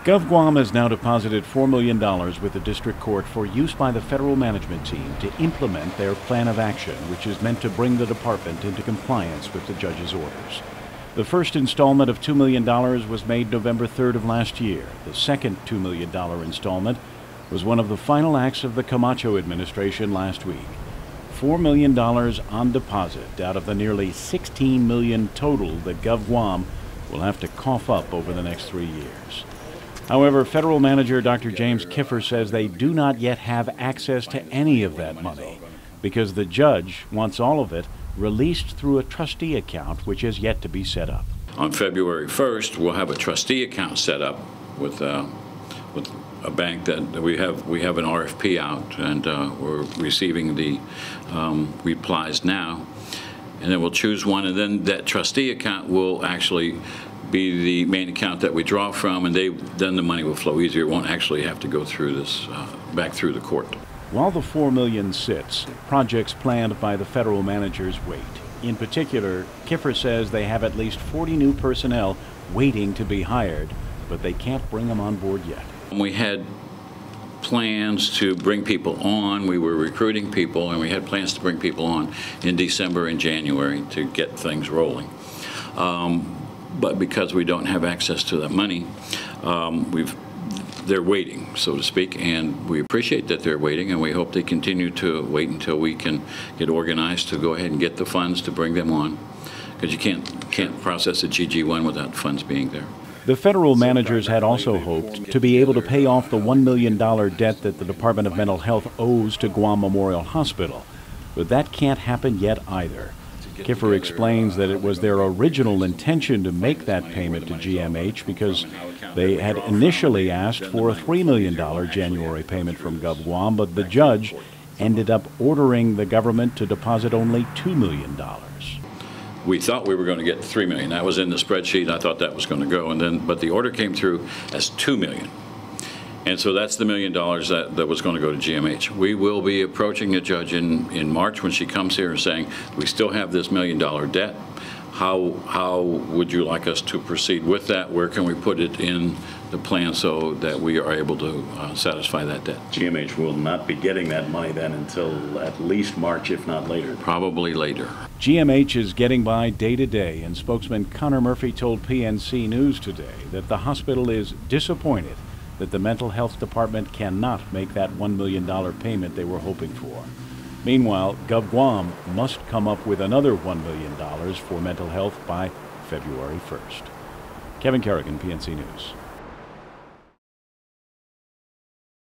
GovGuam has now deposited $4 million with the district court for use by the federal management team to implement their plan of action, which is meant to bring the department into compliance with the judge's orders. The first installment of $2 million was made November 3rd of last year. The second $2 million installment was one of the final acts of the Camacho administration last week. $4 million on deposit out of the nearly $16 million total that GovGuam will have to cough up over the next 3 years. However, federal manager Dr. James Kiffer says they do not yet have access to any of that money because the judge wants all of it released through a trustee account which has yet to be set up. On February 1st, we'll have a trustee account set up with a bank that we have an RFP out, and we're receiving the replies now. And then we'll choose one, and then that trustee account will actually be the main account that we draw from, and then the money will flow easier. It won't actually have to go through this back through the court. While the $4 million sits, projects planned by the federal managers wait. In particular, Kiffer says they have at least 40 new personnel waiting to be hired, but they can't bring them on board yet. We had plans to bring people on. We were recruiting people, and we had plans to bring people on in December and January to get things rolling. But because we don't have access to that money, they're waiting, so to speak, and we appreciate that they're waiting, and we hope they continue to wait until we can get organized to go ahead and get the funds to bring them on, because you can't process a GG1 without funds being there. The federal managers had also hoped to be able to pay off the $1 million debt that the Department of Mental Health owes to Guam Memorial Hospital, but that can't happen yet either. Kiffer explains that it was their original intention to make that payment to GMH because they had initially asked for a $3 million January payment from GovGuam, but the judge ended up ordering the government to deposit only $2 million. We thought we were going to get $3 million. That was in the spreadsheet. I thought that was going to go, but the order came through as $2 million. And so that's the $1 million that was going to go to GMH. We will be approaching the judge in March when she comes here and saying, we still have this $1 million debt. How would you like us to proceed with that? Where can we put it in the plan so that we are able to satisfy that debt? GMH will not be getting that money then until at least March, if not later. Probably later. GMH is getting by day to day, and spokesman Connor Murphy told PNC News today that the hospital is disappointed that the mental health department cannot make that $1 million payment they were hoping for. Meanwhile, GovGuam must come up with another $1 million for mental health by February 1st. Kevin Kerrigan, PNC News.